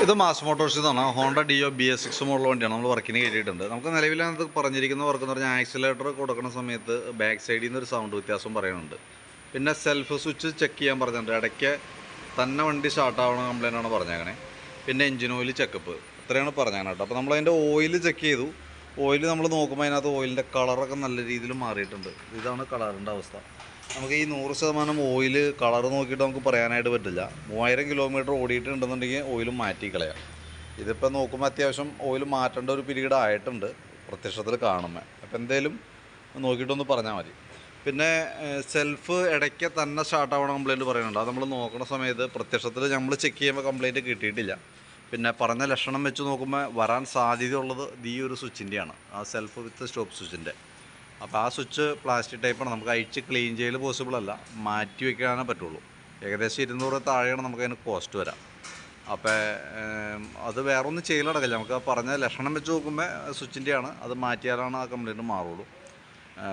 ഇത് മാസ് മോട്ടോഴ്സിൽ നിന്നാണ് Honda deo BS6 model വണ്ടിയാണ് നമ്മൾ വർക്കിന് കയറ്റിയിട്ടുണ്ട്. നമുക്ക് നിലവിലത് പറഞ്ഞിരിക്കുന്ന വർക്ക് എന്ന് പറഞ്ഞാൽ ആക്സിലേറ്റർ കൊടുക്കുന്ന സമയത്ത് ബാക്ക് സൈഡിൽ നിന്ന് ഒരു സൗണ്ട് വ്യത്യാസം പറയുന്നുണ്ട്. പിന്നെ സെൽഫ് സ്വിച്ച് ചെക്ക് ചെയ്യാൻ പറഞ്ഞിട്ടുണ്ട്. ഇടയ്ക്ക് തന്നെ വണ്ടി സ്റ്റാർട്ടാവണ കംപ്ലൈൻ്റ് ആണ് പറഞ്ഞേക്കണേ. പിന്നെ എഞ്ചിൻ ഓയിൽ ചെക്കപ്പ് ഇത്രയാണ് പറഞ്ഞേക്കണം കേട്ടോ. അപ്പോൾ നമ്മളതിൻ്റെ ഓയിൽ ചെക്ക് ചെയ്തു. ഓയിൽ നമ്മൾ നോക്കുമ്പോൾ അതിനകത്ത് ഓയിലിൻ്റെ കളറൊക്കെ നല്ല രീതിയിൽ മാറിയിട്ടുണ്ട്. ഇതാണ് കളറിൻ്റെ അവസ്ഥ. നമുക്ക് ഈ 100% ഓയിൽ കളർ നോക്കിയിട്ട് നമുക്ക് പറയാനായിട്ട് പറ്റില്ല. 3000 കിലോമീറ്റർ ഓടിയിട്ടുണ്ടെന്നുണ്ടെങ്കിൽ ഓയിൽ മാറ്റിക്കളയാം. ഇതിപ്പോൾ നോക്കുമ്പോൾ അത്യാവശ്യം ഓയിൽ മാറ്റേണ്ട ഒരു പീരീഡ് ആയിട്ടുണ്ട് പ്രത്യക്ഷത്തിൽ കാണുമ്പോൾ. അപ്പോൾ എന്തെങ്കിലും നോക്കിയിട്ടൊന്ന് പറഞ്ഞാൽ മതി. പിന്നെ സെൽഫ് ഇടയ്ക്ക് തന്നെ സ്റ്റാർട്ടാവണ കംപ്ലയിൻറ്റ് പറയുന്നുണ്ട്. അത് നമ്മൾ നോക്കുന്ന സമയത്ത് പ്രത്യക്ഷത്തിൽ നമ്മൾ ചെക്ക് ചെയ്യുമ്പോൾ കംപ്ലയിൻറ്റ് കിട്ടിയിട്ടില്ല. പിന്നെ പറഞ്ഞ ലക്ഷണം വെച്ച് നോക്കുമ്പോൾ വരാൻ സാധ്യതയുള്ളത് ഈ ഒരു സ്വിച്ചിൻ്റെയാണ്, ആ സെൽഫ് വിത്ത് സ്റ്റോപ്പ് സ്വിച്ചിൻ്റെ. അപ്പോൾ ആ സ്വിച്ച് പ്ലാസ്റ്റിക് ടൈപ്പാണ്. നമുക്ക് അഴിച്ച് ക്ലീൻ ചെയ്യൽ പോസിബിൾ അല്ല, മാറ്റി വയ്ക്കാനേ പറ്റുള്ളൂ. ഏകദേശം 200 താഴെയാണ് നമുക്കതിന് കോസ്റ്റ് വരാം. അപ്പോൾ അത് വേറെ ഒന്നും ചെയ്യലടക്കില്ല. നമുക്ക് പറഞ്ഞ ലക്ഷണം വെച്ച് നോക്കുമ്പോൾ സ്വിച്ചിൻ്റെയാണ്, അത് മാറ്റിയാലാണ് ആ കംപ്ലയിൻറ്റ് മാറുള്ളൂ.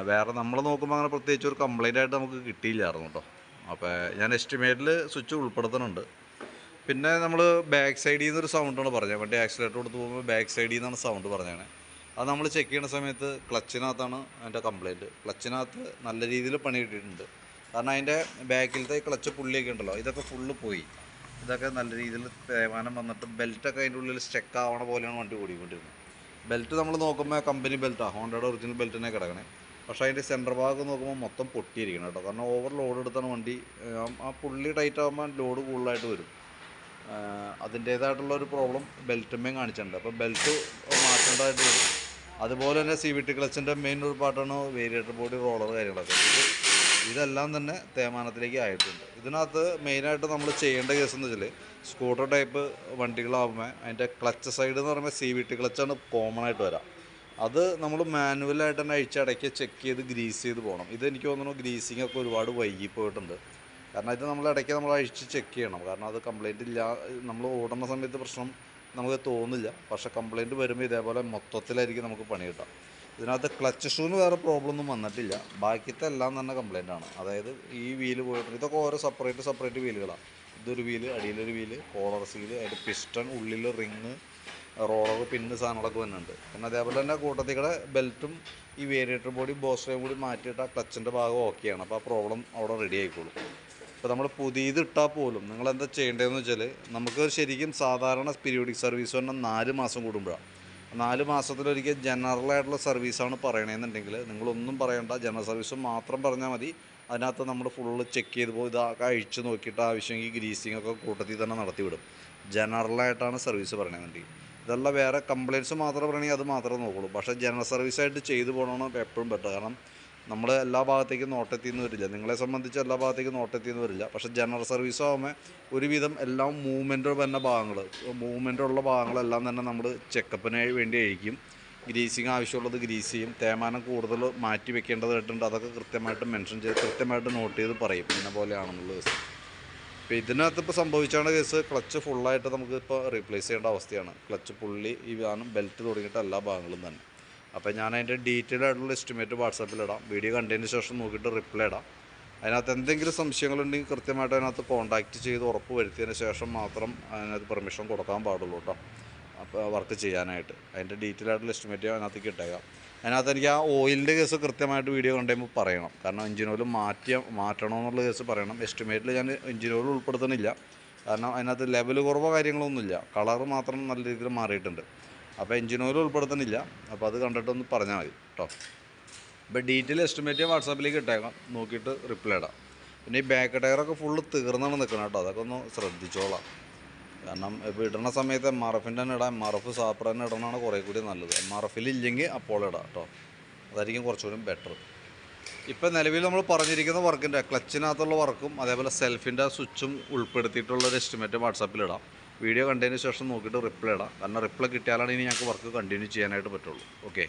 വേറെ നമ്മൾ നോക്കുമ്പോൾ അങ്ങനെ പ്രത്യേകിച്ച് ഒരു കംപ്ലയിൻ്റ് ആയിട്ട് നമുക്ക് കിട്ടിയില്ലായിരുന്നു കേട്ടോ. അപ്പോൾ ഞാൻ എസ്റ്റിമേറ്റിൽ സ്വിച്ച് ഉൾപ്പെടുത്തുന്നുണ്ട്. പിന്നെ നമ്മൾ ബാക്ക് സൈഡിൽ നിന്നൊരു സൗണ്ടാണ് പറഞ്ഞത്. വണ്ടി ആക്സിലേറ്റർ കൊടുത്ത് പോകുമ്പോൾ ബാക്ക് സൈഡിൽ നിന്നാണ് സൗണ്ട് പറഞ്ഞത്. അത് നമ്മൾ ചെക്ക് ചെയ്യുന്ന സമയത്ത് ക്ലച്ചിനകത്താണ് അതിൻ്റെ കംപ്ലയിൻറ്റ്. ക്ലച്ചിനകത്ത് നല്ല രീതിയിൽ പണി കിട്ടിയിട്ടുണ്ട്. കാരണം അതിൻ്റെ ബാക്കിലത്തെ ക്ലച്ച് പുള്ളിയൊക്കെ ഉണ്ടല്ലോ, ഇതൊക്കെ ഫുള്ള് പോയി. ഇതൊക്കെ നല്ല രീതിയിൽ തേയ്മാനം വന്നിട്ട് ബെൽറ്റൊക്കെ അതിൻ്റെ ഉള്ളിൽ സ്റ്റക്ക് ആവണ പോലെയാണ് വണ്ടി ഓടിക്കൊണ്ടിരുന്നത്. ബെൽറ്റ് നമ്മൾ നോക്കുമ്പോൾ കമ്പനി ബെൽറ്റാണ്, ഹോണ്ടയുടെ ഒറിജിനൽ ബെൽറ്റിനെ കിടക്കണേ. പക്ഷേ അതിൻ്റെ സെൻറ്റർ ഭാഗം നോക്കുമ്പോൾ മൊത്തം പൊട്ടിയിരിക്കണം കേട്ടോ. കാരണം ഓവർ ലോഡ് എടുത്താണ് വണ്ടി. ആ പുള്ളി ടൈറ്റ് ആകുമ്പോൾ ലോഡ് കൂടുതലായിട്ട് വരും. അതിൻ്റേതായിട്ടുള്ളൊരു പ്രോബ്ലം ബെൽറ്റുമേയും കാണിച്ചിട്ടുണ്ട്. അപ്പോൾ ബെൽറ്റ് മാറ്റേണ്ടതായിട്ട് വരും. അതുപോലെ തന്നെ CVT ക്ലച്ചിൻ്റെ മെയിൻ ഒരു പാർട്ടാണ് വേരിയേറ്റർ ബോഡി, റോളർ, കാര്യങ്ങളൊക്കെ. ഇതെല്ലാം തന്നെ തേയ്മാനത്തിലേക്ക് ആയിട്ടുണ്ട്. ഇതിനകത്ത് മെയിനായിട്ട് നമ്മൾ ചെയ്യേണ്ട കേസ് എന്ന് വെച്ചാൽ, സ്കൂട്ടർ ടൈപ്പ് വണ്ടികളാകുമ്പോൾ അതിൻ്റെ ക്ലച്ച് സൈഡ് എന്ന് പറയുമ്പോൾ CVT ക്ലച്ചാണ് കോമൺ ആയിട്ട് വരാം. അത് നമ്മൾ മാനുവലായിട്ട് തന്നെ അഴിച്ചടക്കി ചെക്ക് ചെയ്ത് ഗ്രീസ് ചെയ്ത് പോകണം. ഇത് എനിക്ക് തോന്നുന്നു ഗ്രീസിങ് ഒക്കെ ഒരുപാട് വൈകി പോയിട്ടുണ്ട്. കാരണം ഇത് നമ്മൾ ഇടയ്ക്ക് നമ്മൾ അഴിച്ച് ചെക്ക് ചെയ്യണം. കാരണം അത് കംപ്ലയിൻ്റ് ഇല്ല, നമ്മൾ ഓടുന്ന സമയത്ത് പ്രശ്നം നമുക്ക് തോന്നില്ല. പക്ഷേ കംപ്ലയിൻറ്റ് വരുമ്പോൾ ഇതേപോലെ മൊത്തത്തിലായിരിക്കും നമുക്ക് പണി കിട്ടാം. ഇതിനകത്ത് ക്ലച്ച് ഷൂവിന് വേറെ പ്രോബ്ലം ഒന്നും വന്നിട്ടില്ല. ബാക്കിത്തെ എല്ലാം തന്നെ കംപ്ലയിൻ്റ് ആണ്. അതായത് ഈ വീല് പോയിട്ടുണ്ട്. ഇതൊക്കെ ഓരോ സെപ്പറേറ്റ് വീലുകളാണ്. ഇതൊരു വീല്, അടിയിലൊരു വീല്, കോളർ സീല്, അതിൻ്റെ പിസ്റ്റൺ, ഉള്ളിൽ റിങ്, റോളർ, പിന്ന് സാധനങ്ങളൊക്കെ വരുന്നുണ്ട്. പിന്നെ അതേപോലെ തന്നെ കൂട്ടത്തിക്കടെ ബെൽറ്റും ഈ വേരിയേറ്റർ ബോഡി ബോസ്റ്റയും കൂടി മാറ്റിയിട്ട് ആ ക്ലച്ചിൻ്റെ ഭാഗം ഓക്കെയാണ്. അപ്പോൾ ആ പ്രോബ്ലം അവിടെ റെഡി ആയിക്കോളും. ഇപ്പോൾ നമ്മൾ പുതിയത് ഇട്ടാൽ പോലും നിങ്ങളെന്താ ചെയ്യേണ്ടതെന്ന് വെച്ചാൽ, നമുക്ക് ശരിക്കും സാധാരണ പീരിയോഡിക് സർവീസ് പറഞ്ഞാൽ 4 മാസം കൂടുമ്പോഴാണ്. 4 മാസത്തിലൊരിക്കൽ ജനറലായിട്ടുള്ള സർവീസാണ് പറയണമെന്നുണ്ടെങ്കിൽ നിങ്ങളൊന്നും പറയണ്ട, ജനറൽ സർവീസ് മാത്രം പറഞ്ഞാൽ മതി. അതിനകത്ത് നമ്മൾ ഫുള്ള് ചെക്ക് ചെയ്ത് പോകും. ഇതൊക്കെ അഴിച്ച് നോക്കിയിട്ട് ആവശ്യമെങ്കിൽ ഗ്രീസിങ് ഒക്കെ കൂട്ടത്തിൽ തന്നെ നടത്തി വിടും. ജനറലായിട്ടാണ് സർവീസ് പറയണമെന്നുണ്ടെങ്കിൽ. ഇതല്ല വേറെ കംപ്ലയിൻറ്റ്സ് മാത്രം പറയണമെങ്കിൽ അത് മാത്രമേ നോക്കുള്ളൂ. പക്ഷേ ജനറൽ സർവീസായിട്ട് ചെയ്തു പോകണമെന്ന് എപ്പോഴും ബെറ്റർ. കാരണം നമ്മൾ എല്ലാ ഭാഗത്തേക്കും നോട്ടെത്തിയെന്ന് വരില്ല, നിങ്ങളെ സംബന്ധിച്ച് എല്ലാ ഭാഗത്തേക്കും നോട്ടെത്തിയെന്ന് വരില്ല. പക്ഷേ ജനറൽ സർവീസ് ആകുമ്പോൾ ഒരുവിധം എല്ലാം മൂവ്മെൻറ്റ് വരുന്ന മൂവ്മെൻറ്റുള്ള ഭാഗങ്ങളെല്ലാം തന്നെ നമ്മൾ ചെക്കപ്പിന് വേണ്ടി അഴിക്കും. ഗ്രീസിങ് ആവശ്യമുള്ളത് ഗ്രീസ് ചെയ്യും. തേയ്മാനം കൂടുതൽ മാറ്റി വെക്കേണ്ടതായിട്ടുണ്ട്. അതൊക്കെ കൃത്യമായിട്ട് മെൻഷൻ ചെയ്ത് കൃത്യമായിട്ട് നോട്ട് ചെയ്ത് പറയും ഇന്ന പോലെയാണെന്നുള്ള കേസ്. ഇപ്പോൾ ഇതിനകത്ത് ഇപ്പോൾ സംഭവിച്ചാണ് കേസ്, ക്ലച്ച് ഫുള്ളായിട്ട് നമുക്കിപ്പോൾ റീപ്ലേസ് ചെയ്യേണ്ട അവസ്ഥയാണ്. ക്ലച്ച് പുള്ളി, ഈ സാധനം ബെൽറ്റ് തുടങ്ങിയിട്ട് എല്ലാ ഭാഗങ്ങളും തന്നെ. അപ്പോൾ ഞാൻ അതിൻ്റെ ഡീറ്റെയിൽ ആയിട്ടുള്ള എസ്റ്റിമേറ്റ് വാട്സാപ്പിലിടാം. വീഡിയോ കണ്ടതിന് ശേഷം നോക്കിയിട്ട് റിപ്ലൈ ഇടാം. അതിനകത്ത് എന്തെങ്കിലും സംശയങ്ങളുണ്ടെങ്കിൽ കൃത്യമായിട്ട് അതിനകത്ത് കോൺടാക്റ്റ് ചെയ്ത് ഉറപ്പ് വരുത്തിയതിന് ശേഷം മാത്രം അതിനകത്ത് പെർമിഷൻ കൊടുക്കാൻ പാടുള്ളൂ കേട്ടോ. അപ്പോൾ വർക്ക് ചെയ്യാനായിട്ട് അതിൻ്റെ ഡീറ്റെയിൽ ആയിട്ടുള്ള എസ്റ്റിമേറ്റ് അതിനകത്തേക്ക് ഇട്ടേക്കാം. അതിനകത്ത് എനിക്ക് ആ ഓയിലിൻ്റെ കേസ് കൃത്യമായിട്ട് വീഡിയോ കണ്ടുമ്പോൾ പറയണം. കാരണം എഞ്ചിൻ ഓയിൽ മാറ്റണമെന്നുള്ള കേസ് പറയണം. എസ്റ്റിമേറ്റിൽ ഞാൻ എഞ്ചിൻ ഓയിൽ ഉൾപ്പെടുത്തുന്നില്ല. കാരണം അതിനകത്ത് ലെവൽ കുറവോ കാര്യങ്ങളൊന്നുമില്ല, കളറ് മാത്രം നല്ല രീതിയിൽ മാറിയിട്ടുണ്ട്. അപ്പോൾ എഞ്ചിൻ ഓയിൽ ഉൾപ്പെടുത്തുന്നില്ല. അപ്പോൾ അത് കണ്ടിട്ടൊന്ന് പറഞ്ഞാൽ മതി കേട്ടോ. ഇപ്പോൾ ഡീറ്റെയിൽ എസ്റ്റിമേറ്റ് വാട്സാപ്പിലേക്ക് ഇട്ടേക്കാം, നോക്കിയിട്ട് റിപ്ലൈ ഇടാം. പിന്നെ ഈ ബാക്ക് ടയറൊക്കെ ഫുള്ള് തീർന്നാണ് നിൽക്കണം കേട്ടോ. അതൊക്കെ ഒന്ന് ശ്രദ്ധിച്ചോളാം. കാരണം ഇപ്പോൾ ഇടുന്ന സമയത്ത് MRFൻ്റെ തന്നെ ഇടാം. MRF സാപ്പർ തന്നെ ഇടണമാണ് കുറേ കൂടി നല്ലത്. MRFിൽ ഇല്ലെങ്കിൽ അപ്പോൾ ഇടാം കേട്ടോ. അതായിരിക്കും കുറച്ചുകൂടി ബെറ്റർ. ഇപ്പോൾ നിലവിൽ നമ്മൾ പറഞ്ഞിരിക്കുന്ന വർക്കിൻ്റെ ക്ലച്ചിനകത്തുള്ള വർക്കും അതേപോലെ സെൽഫിൻ്റെ സ്വിച്ചും ഉൾപ്പെടുത്തിയിട്ടുള്ളൊരു എസ്റ്റിമേറ്റ് വാട്സാപ്പിലിടാം. വീഡിയോ കണ്ടതിന് ശേഷം നോക്കിയിട്ട് റിപ്ലൈ ഇടാം. കാരണം റിപ്ലൈ കിട്ടിയാലാണ് ഇനി ഞങ്ങൾക്ക് വർക്ക് കണ്ടിന്യൂ ചെയ്യാനായിട്ട് പറ്റുള്ളൂ. ഓക്കെ.